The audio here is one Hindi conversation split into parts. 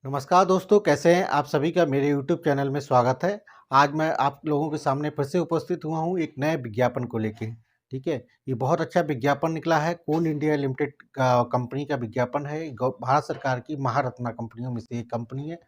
नमस्कार दोस्तों, कैसे हैं आप सभी का मेरे यूट्यूब चैनल में स्वागत है। आज मैं आप लोगों के सामने फिर से उपस्थित हुआ हूँ एक नए विज्ञापन को लेके। ठीक है, ये बहुत अच्छा विज्ञापन निकला है। कोल इंडिया लिमिटेड का कंपनी का विज्ञापन है। भारत सरकार की महारत्ना कंपनियों में से एक कंपनी है।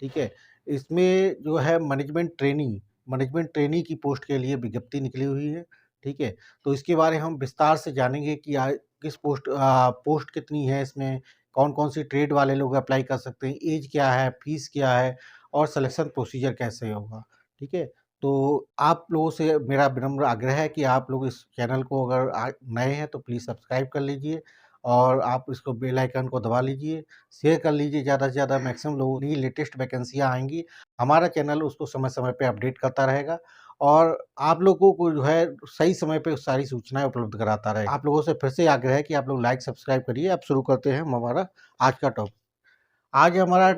ठीक है, इसमें जो है मैनेजमेंट ट्रेनी की पोस्ट के लिए विज्ञप्ति निकली हुई है। ठीक है, तो इसके बारे में हम विस्तार से जानेंगे कि किस पोस्ट कितनी है, इसमें कौन-कौन सी ट्रेड वाले लोग अप्लाई कर सकते हैं, ऐज क्या है, फीस क्या है और सिलेक्शन प्रोसीजर कैसे होगा, ठीक है? तो आप लोगों से मेरा विनम्र आग्रह है कि आप लोग इस चैनल को अगर नए हैं तो प्लीज़ सब्सक्राइब कर लीजिए और आप इसको बेल आइकन को दबा लीजिए, शेयर कर लीजिए ज़्यादा से ज़्यादा मैक्सिमम लोगों की लेटेस्ट वैकेंसियाँ आएँगी, हमारा चैनल उसको समय-समय पे अपडेट करता रहेगा और आप लोगों को जो है सही समय पे सारी सूचनाएँ उपलब्ध कराता रहेगा। आप लोगों से फिर से आग्रह है कि आप लोग लाइक सब्सक्राइब करिए। अब शुरू करते हैं हमारा आज का टॉपिक। आज हमारा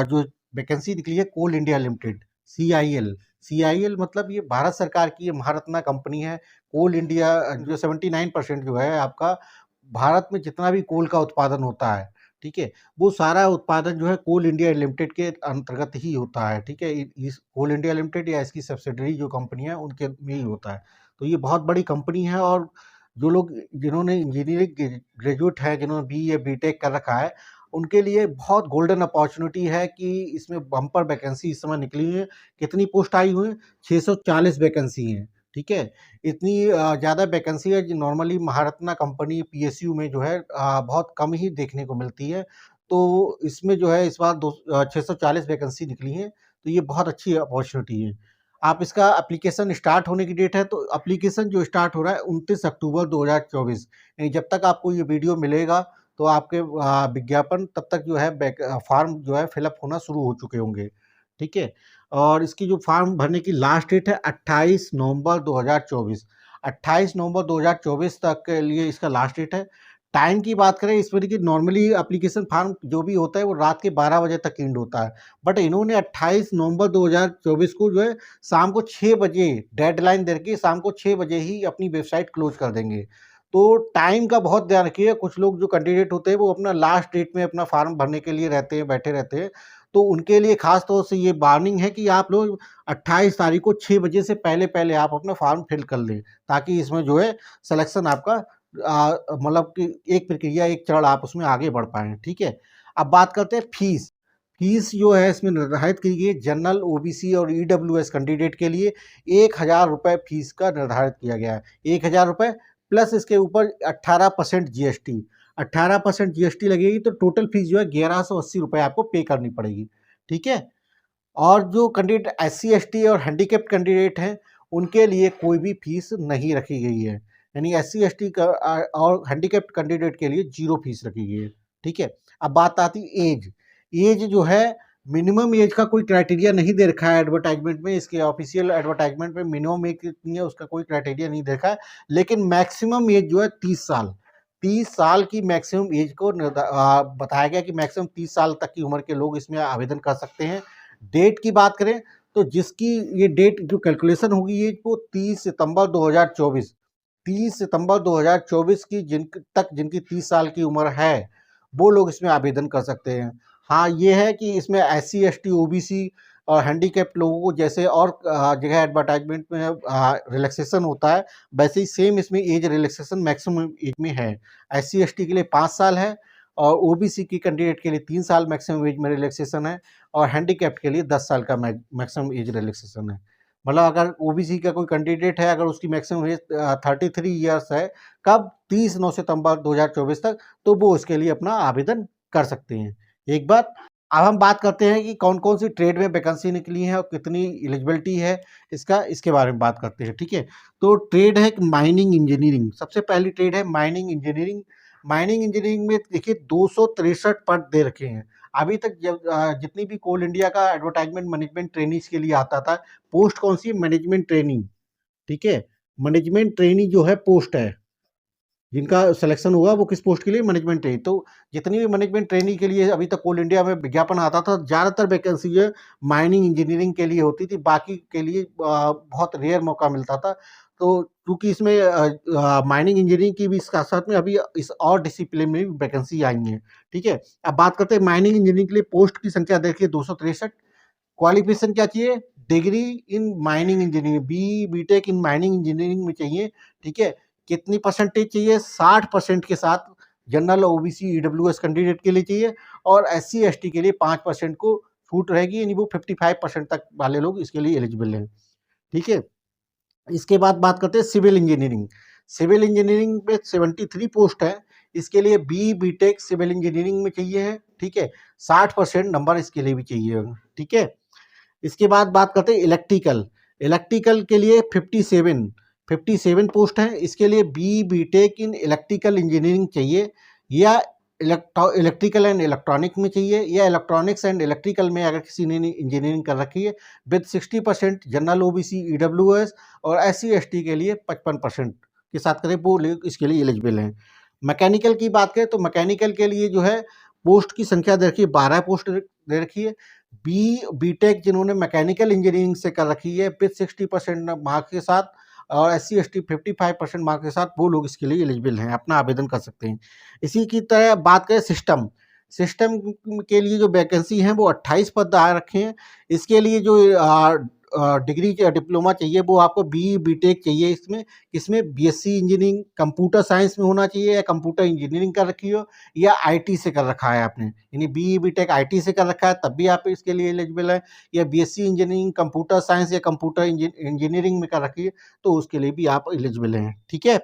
जो वैकेंसी निकली है कोल इंडिया लिमिटेड सीआईएल। सीआईएल मतलब ये भारत सरकार की ये महारत्ना कंपनी है। कोल इंडिया जो 79% जो है आपका भारत में जितना भी कोल का उत्पादन होता है, ठीक है? वो सारा उत्पादन जो है कोल इंडिया लिमिटेड के अंतर्गत ही होता है, ठीक है? इस कोल इंडिया लिमिटेड या इसकी सब्सिडरी जो कंपनी है उनके में ही होता है। तो ये बहुत बड़ी कंपनी है और जो लोग जिन्होंने इंजीनियरिंग ग्रेजुएट हैं, जिन्होंने बीई या बीटेक कर रखा है, उनके लिए बहुत गोल्डन अपॉर्च्युनिटी है कि इसमें बम्पर वैकेंसी इस समय निकली है। कितनी पोस्ट आई हुई हैं? 640 वैकेंसी हैं, ठीक है? इतनी ज़्यादा वैकेंसी है जो नॉर्मली महारत्ना कंपनी पीएसयू में जो है बहुत कम ही देखने को मिलती है। तो इसमें जो है इस बार 640 वैकेंसी निकली हैं, तो ये बहुत अच्छी अपॉर्च्युनिटी है। आप इसका एप्लीकेशन स्टार्ट होने की डेट है, तो एप्लीकेशन जो स्टार्ट हो रहा है 29 अक्टूबर 2024 यानी जब तक आपको ये वीडियो मिलेगा तो आपके विज्ञापन तब तक जो है फॉर्म जो है फिलअप होना शुरू हो चुके होंगे, ठीक है? और इसकी जो फॉर्म भरने की लास्ट डेट है 28 नवंबर 2024। 28 नवंबर 2024 तक के लिए इसका लास्ट डेट है। टाइम की बात करें इसमें देखिए नॉर्मली एप्लीकेशन फॉर्म जो भी होता है वो रात के 12 बजे तक एंड होता है। बट इन्होंने 28 नवंबर 2024 को जो है शाम को 6 बजे डेडलाइन दे के शाम को 6 बजे ही अपनी वेबसाइट क्लोज़ कर देंगे। तो टाइम का बहुत ध्यान रखिए, कुछ लोग जो कैंडिडेट होते हैं वो अपना लास्ट डेट में अपना फॉर्म भरने के लिए रहते हैं, बैठे रहते हैं। तो उनके लिए ख़ास तौर से ये वार्निंग है कि आप लोग 28 तारीख को 6 बजे से पहले-पहले आप अपना फॉर्म फिल कर लें, ताकि इसमें जो है सिलेक्शन आपका मतलब कि एक प्रक्रिया, एक चरण आप उसमें आगे बढ़ पाएँ, ठीक है? अब बात करते हैं फीस। फीस जो है इसमें निर्धारित की गई है जनरल, ओबीसी और ईडब्ल्यूएस कैंडिडेट के लिए ₹1000 फीस का निर्धारित किया गया है। ₹1000 प्लस इसके ऊपर 18% जीएसटी। 18% जीएसटी लगेगी तो टोटल फीस जो है ₹1180 आपको पे करनी पड़ेगी, ठीक है? और जो कैंडिडेट एससी, एसटी और हैंडीकैप्ड कैंडिडेट हैं, उनके लिए कोई भी फीस नहीं रखी गई है। यानी एससी, एसटी का और हैंडीकैप्ड कैंडिडेट के लिए ज़ीरो फीस रखी गई है, ठीक है? अब बात आती है ऐज। ऐज जो है मिनिमम ऐज का कोई क्राइटेरिया नहीं दे रखा है एडवर्टाइज़मेंट में, इसके ऑफ़िशियल एडवर्टाइज़मेंट में मिनिमम ऐज कितनी है उसका कोई क्राइटेरिया नहीं दे रखा है। लेकिन मैक्सिमम ऐज जो है 30 साल। 30 साल की मैक्सिमम ऐज को बताया गया कि मैक्सिमम 30 साल तक की उम्र के लोग इसमें आवेदन कर सकते हैं। डेट की बात करें तो जिसकी ये डेट जो कैलकुलेशन होगी ये वो 30 सितंबर 2024 30 सितंबर 2024 की जिनकी 30 साल की उम्र है, वो लोग इसमें आवेदन कर सकते हैं। हाँ, ये है कि इसमें एससी, एसटी, ओबीसी और हैंडीकैप्ड लोगों को जैसे और जगह एडवर्टाइज़मेंट में रिलैक्सेशन होता है, वैसे ही सेम इसमें एज रिलैक्सेशन मैक्सिमम एज में है। एससी, एसटी के लिए 5 साल है और ओबीसी की कैंडिडेट के लिए 3 साल मैक्सिमम एज में रिलैक्सेशन है और हैंडीकैप्ड के लिए 10 साल का मैक्सिमम एज रिलैक्सेशन है। मतलब अगर ओबीसी का कोई कैंडिडेट है, अगर उसकी मैक्सिमम एज 33 ईयर्स है, कब 30 सितंबर 2024 तक, तो वो उसके लिए अपना आवेदन कर सकते हैं। एक बात, अब हम बात करते हैं कि कौन-कौन सी ट्रेड में वैकेंसी निकली है और कितनी एलिजिबिलिटी है इसके बारे में बात करते हैं, ठीक है? तो ट्रेड है माइनिंग इंजीनियरिंग, सबसे पहली ट्रेड है माइनिंग इंजीनियरिंग। माइनिंग इंजीनियरिंग में देखिए 263 पद दे रखे हैं। अभी तक जितनी भी कोल इंडिया का एडवर्टाइज़मेंट मैनेजमेंट ट्रेनीज़ के लिए आता था, पोस्ट कौन-सी है? मैनेजमेंट ट्रेनी, ठीक है? मैनेजमेंट ट्रेनी जो है पोस्ट है, जिनका सिलेक्शन हुआ वो किस पोस्ट के लिए? Management trainee. तो जितनी भी मैनेजमेंट ट्रेनी के लिए अभी तक कोल इंडिया में विज्ञापन आता था, ज़्यादातर वैकेंसी जो है माइनिंग इंजीनियरिंग के लिए होती थी, बाकी के लिए बहुत रेयर मौका मिलता था। तो चूँकि इसमें माइनिंग इंजीनियरिंग की भी साथ साथ में अभी इस और डिसिप्लिन में भी वैकेंसी आई हैं, ठीक है। अब बात करते हैं माइनिंग इंजीनियरिंग के लिए पोस्ट की संख्या देखिए 263। क्वालिफिकेशन क्या चाहिए? Degree in mining engineering, BTech in mining engineering में चाहिए, ठीक है। कितनी परसेंटेज चाहिए? 60% के साथ जनरल, ओबीसी, ईडब्ल्यूएस कैंडिडेट के लिए चाहिए, और एससी एसटी के लिए 5% को छूट रहेगी, यानी वो 55% तक वाले लोग इसके लिए एलिजिबल हैं, ठीक है। इसके बाद बात करते हैं सिविल इंजीनियरिंग। सिविल इंजीनियरिंग में 73 पोस्ट है, इसके लिए बीटेक सिविल इंजीनियरिंग में चाहिए है, ठीक है। 60% नंबर इसके लिए भी चाहिए, ठीक है। इसके बाद बात करते हैं इलेक्ट्रिकल। इलेक्ट्रिकल के लिए 57 पोस्ट हैं, इसके लिए बीटेक इन इलेक्ट्रिकल इंजीनियरिंग चाहिए, या इलेक्ट्रिकल एंड इलेक्ट्रॉनिक में चाहिए, या इलेक्ट्रॉनिक्स एंड इलेक्ट्रिकल में अगर किसी ने इंजीनियरिंग कर रखी है, विद 60% जनरल, ओबीसी, ईडब्ल्यूएस और एससी एसटी के लिए 55% के साथ करें, वो लोग इसके लिए एलिजिबल हैं। मैकेनिकल की बात करें तो मैकेनिकल के लिए जो है पोस्ट की संख्या दे रखी है, 12 पोस्ट दे रखी है। बीटेक जिन्होंने मैकेनिकल इंजीनियरिंग से कर रखी है विद 60% मार्क्स के साथ, और एससी एसटी 55% मार्क्स के साथ, वो लोग इसके लिए एलिजिबल हैं, अपना आवेदन कर सकते हैं। इसी की तरह बात करें सिस्टम के लिए जो वैकेंसी हैं वो 28 पद आ रखे हैं। इसके लिए जो डिग्री डिप्लोमा चाहिए वो आपको बीटेक चाहिए, इसमें बीएससी इंजीनियरिंग कंप्यूटर साइंस में होना चाहिए, या कंप्यूटर इंजीनियरिंग कर रखी हो, या आईटी से कर रखा है आपने, यानी बीटेक आईटी से कर रखा है तब भी आप इसके लिए एलिजिबल है, या बीएससी इंजीनियरिंग कंप्यूटर साइंस या कंप्यूटर इंजीनियरिंग में कर रखी है तो उसके लिए भी आप एलिजिबल हैं, ठीक है।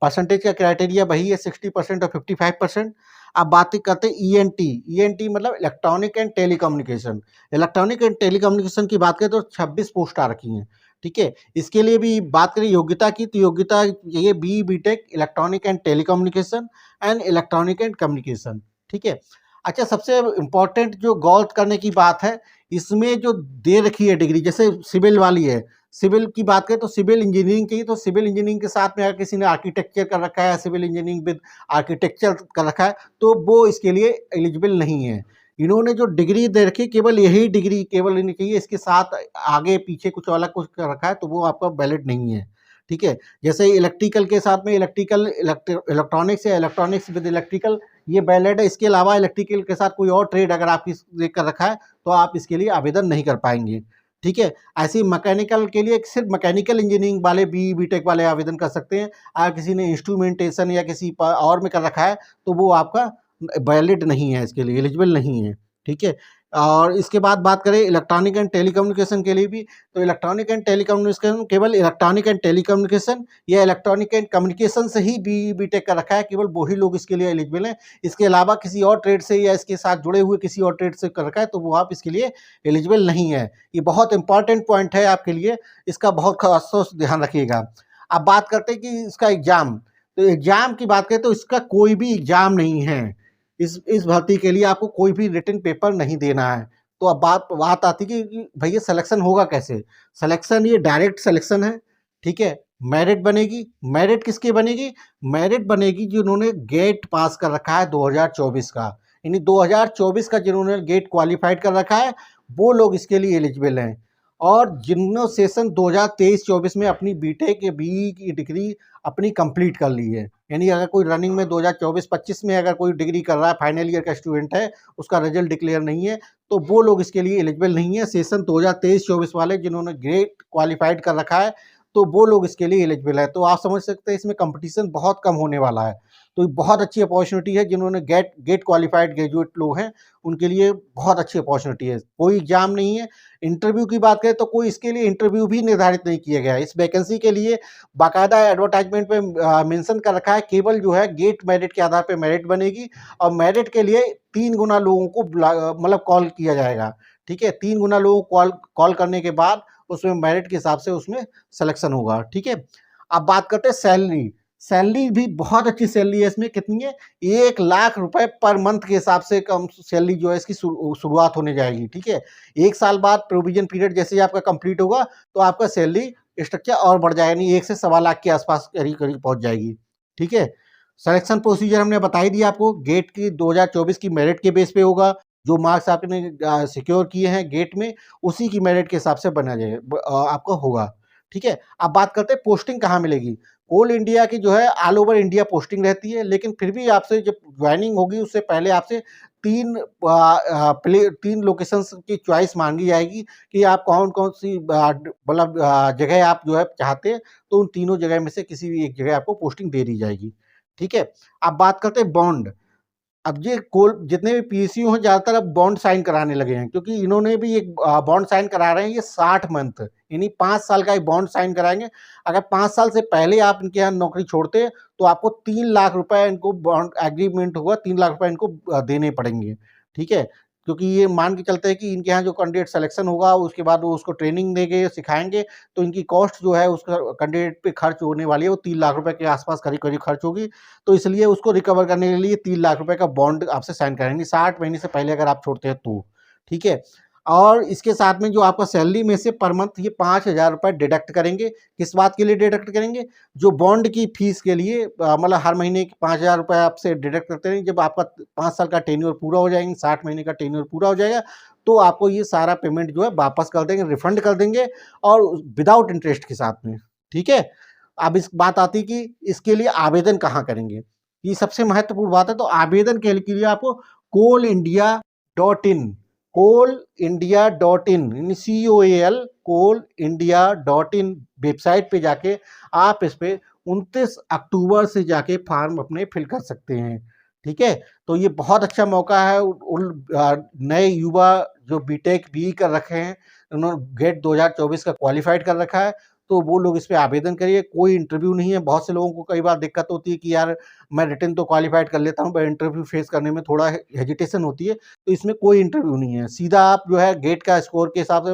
परसेंटेज का क्राइटेरिया वही है, 60% और 55%। अब बात करते हैं ईएनटी मतलब electronic and telecommunication. Electronic and telecommunication की बात करें तो 26 पोस्ट आ रखी हैं, ठीक है। इसके लिए भी बात करें योग्यता की, तो योग्यता ये BTech electronic and telecommunication and electronic and communication, ठीक है। अच्छा, सबसे इम्पोर्टेंट जो गौर करने की बात है, इसमें जो दे रखी है डिग्री, जैसे सिविल वाली है, सिविल की बात करें तो सिविल इंजीनियरिंग चाहिए, तो सिविल इंजीनियरिंग के साथ में अगर किसी ने आर्किटेक्चर कर रखा है, सिविल इंजीनियरिंग विद आर्किटेक्चर कर रखा है, तो वो इसके लिए एलिजिबल नहीं है। इन्होंने जो डिग्री दे रखी है केवल यही डिग्री केवल इन्हें चाहिए, इसके साथ आगे पीछे कुछ अलग कुछ कर रखा है तो वो आपका वैलिड नहीं है, ठीक है। जैसे इलेक्ट्रिकल के साथ में इलेक्ट्रॉनिक्स या इलेक्ट्रॉनिक्स विद इलेक्ट्रिकल, ये वैलिड है। इसके अलावा इलेक्ट्रिकल के साथ कोई और ट्रेड अगर आपकी कर रखा है तो आप इसके लिए आवेदन नहीं कर पाएंगे, ठीक है। ऐसे मैकेनिकल के लिए सिर्फ मैकेनिकल इंजीनियरिंग वाले बीटेक वाले आवेदन कर सकते हैं। अगर किसी ने इंस्ट्रूमेंटेशन या किसी और में कर रखा है तो वो आपका वैलिड नहीं है, इसके लिए एलिजिबल नहीं है, ठीक है। और इसके बाद बात करें इलेक्ट्रॉनिक एंड टेलीकम्युनिकेशन के लिए भी, तो इलेक्ट्रॉनिक एंड टेलीकम्युनिकेशन केवल इलेक्ट्रॉनिक एंड टेलीकम्युनिकेशन या इलेक्ट्रॉनिक एंड कम्युनिकेशन से ही बीटेक का रखा है, केवल वही लोग इसके लिए एलिजिबल हैं। इसके अलावा किसी और ट्रेड से या इसके साथ जुड़े हुए किसी और ट्रेड से कर रखा है तो वो आप इसके लिए एलिजिबल नहीं है। ये बहुत इंपॉर्टेंट पॉइंट है आपके लिए, इसका बहुत खास ध्यान रखिएगा। अब बात करते हैं कि इसका एग्जाम, तो एग्जाम की बात करें तो इसका कोई भी एग्जाम नहीं है, इस भर्ती के लिए आपको कोई भी रिटन पेपर नहीं देना है। तो अब बात आती है कि भैया सिलेक्शन होगा कैसे? सिलेक्शन ये डायरेक्ट सिलेक्शन है, ठीक है। मेरिट बनेगी, मेरिट किसकी बनेगी? मेरिट बनेगी जिन्होंने गेट पास कर रखा है 2024 का, यानी 2024 का जिन्होंने गेट क्वालिफाइड कर रखा है वो लोग इसके लिए एलिजिबल हैं। और जिन्होंने सेशन 2023-24 में अपनी बीटेक या बीई की डिग्री अपनी कंप्लीट कर ली है, यानी अगर कोई रनिंग में 2024-25 में अगर कोई डिग्री कर रहा है, फाइनल ईयर का स्टूडेंट है, उसका रिजल्ट डिक्लेयर नहीं है, तो वो लोग इसके लिए एलिजिबल नहीं है। सेशन 2023-24 वाले जिन्होंने ग्रेड क्वालिफाइड कर रखा है तो वो लोग इसके लिए एलिजिबल है। तो आप समझ सकते हैं इसमें कंपटीशन बहुत कम होने वाला है, तो ये बहुत अच्छी अपॉर्चुनिटी है। जिन्होंने गेट क्वालिफाइड ग्रेजुएट लोग हैं उनके लिए बहुत अच्छी अपॉर्चुनिटी है। कोई एग्जाम नहीं है। इंटरव्यू की बात करें तो कोई इसके लिए इंटरव्यू भी निर्धारित नहीं किया गया है। इस वैकेंसी के लिए बाकायदा एडवर्टाइजमेंट पे मेंशन कर रखा है, केवल जो है गेट मेरिट के आधार पे मेरिट बनेगी, और मेरिट के लिए 3 गुना लोगों को मतलब कॉल किया जाएगा, ठीक है। 3 गुना लोगों को कॉल करने के बाद उसमें मेरिट के हिसाब से उसमें सिलेक्शन होगा, ठीक है। अब बात करते हैं सैलरी। सैलरी भी बहुत अच्छी सैलरी है इसमें, कितनी है? 1 लाख रुपए पर मंथ के हिसाब से कम सैलरी जो है इसकी शुरुआत होने जाएगी, ठीक है। 1 साल बाद प्रोविजन पीरियड जैसे ही आपका कंप्लीट होगा तो आपका सैलरी स्ट्रक्चर और बढ़ जाएगा, यानी 1 से सवा लाख के आसपास करीब करीब पहुंच जाएगी, ठीक है। सिलेक्शन प्रोसीजर हमने बता ही दिया आपको, गेट की 2024 की मेरिट के बेस पे होगा। जो मार्क्स आपने सिक्योर किए हैं गेट में, उसी की मेरिट के हिसाब से बना जाएगा आपका होगा, ठीक है। अब बात करते हैं पोस्टिंग कहाँ मिलेगी। कोल इंडिया की जो है ऑल ओवर इंडिया पोस्टिंग रहती है, लेकिन फिर भी आपसे जब ज्वाइनिंग होगी उससे पहले आपसे 3 लोकेशंस की चॉइस माँगी जाएगी कि आप कौन-कौन सी मतलब जगह आप जो है चाहते हैं, तो उन तीनों जगह में से किसी भी एक जगह आपको पोस्टिंग दे दी जाएगी। ठीक है। अब बात करते हैं बॉन्ड। अब ये कोल जितने भी पीएसयू हैं ज़्यादातर अब बॉन्ड साइन कराने लगे हैं, क्योंकि इन्होंने भी एक बॉन्ड साइन करा रहे हैं, ये 60 मंथ यानी 5 साल का एक बॉन्ड साइन कराएँगे। अगर 5 साल से पहले आप इनके यहाँ नौकरी छोड़ते हैं, तो आपको 3 लाख रुपए इनको बॉन्ड एग्रीमेंट होगा, 3 लाख रुपए इनको देने पड़ेंगे, ठीक है? क्योंकि ये मान के चलते हैं कि इनके यहाँ जो कैंडिडेट सिलेक्शन होगा, उसके बाद वो उसको ट्रेनिंग देंगे, सिखाएँगे, तो इनकी कॉस्ट जो है उसका कैंडिडेट पे खर्च होने वाली है, वो 3 लाख रुपए के आस-पास करीब-करीब खर्च होगी। तो इसलिए उसको रिकवर करने के लिए 3 लाख रुपए का बॉन्ड आपसे साइन कराएँगे, 60 महीने से पहले अगर आप छोड़ते हैं तो, ठीक है? और इसके साथ में जो आपका सैलरी में से पर मंथ ये 5,000 रुपए डिडक्ट करेंगे। किस बात के लिए डिडक्ट करेंगे? जो बॉन्ड की फीस के लिए मतलब हर महीने 5,000 रुपए आपसे डिडक्ट करते रहेंगे। जब आपका 5 साल का टेन्योर पूरा हो जाएँगे, 60 महीने का टेन्योर पूरा हो जाएगा, तो आपको ये सारा पेमेंट जो है वापस कर देंगे, रिफंड कर देंगे और विदाउट इंटरेस्ट के साथ में, ठीक है? अब इस बात आती है कि इसके लिए आवेदन कहाँ करेंगे? ये सबसे महत्वपूर्ण बात है, तो आवेदन के लिए आपको coalindia.in coalindia.in यानी COAL coalindia.in वेबसाइट पे जाके आप इस पे 29 अक्टूबर से जाके फॉर्म अपने फिल कर सकते हैं, ठीक है? तो ये बहुत अच्छा मौका है उन नए युवा जो बीटेक, बीई कर रखे हैं, उन्होंने गेट 2024 का क्वालिफाइड कर रखा है, तो वो लोग इस पे आवेदन करिए। कोई इंटरव्यू नहीं है। बहुत से लोगों को कई बार दिक्कत होती है कि यार मैं रिटन तो क्वालिफाइड कर लेता हूँ, पर इंटरव्यू फेस करने में थोड़ा हेजिटेशन होती है, तो इसमें कोई इंटरव्यू नहीं है। सीधा आप जो है गेट का स्कोर के हिसाब से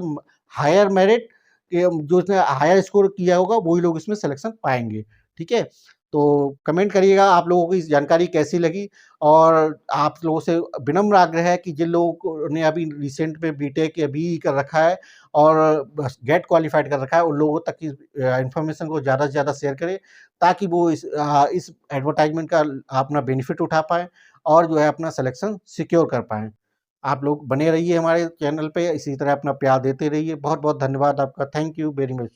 हायर मेरिट के जो इसने हायर स्कोर किया होगा वही लोग इसमें सिलेक्शन पाएँगे, ठीक है? तो कमेंट करिएगा आप लोगों को इस जानकारी कैसी लगी, और आप लोगों से विनम्र आग्रह है कि जिन लोगों को ने अभी रिसेंट में बीटेक या बीई कर रखा है और बस गेट क्वालिफाइड कर रखा है, उन लोगों तक इस इन्फॉर्मेशन को ज़्यादा से ज़्यादा शेयर करें, ताकि वो इस एडवर्टाइज़मेंट का अपना बेनिफिट उठा पाएँ और जो है अपना सिलेक्शन सिक्योर कर पाएँ। आप लोग बने रहिए हमारे चैनल पे, इसी तरह अपना प्यार देते रहिए। बहुत-बहुत धन्यवाद आपका। Thank you very much.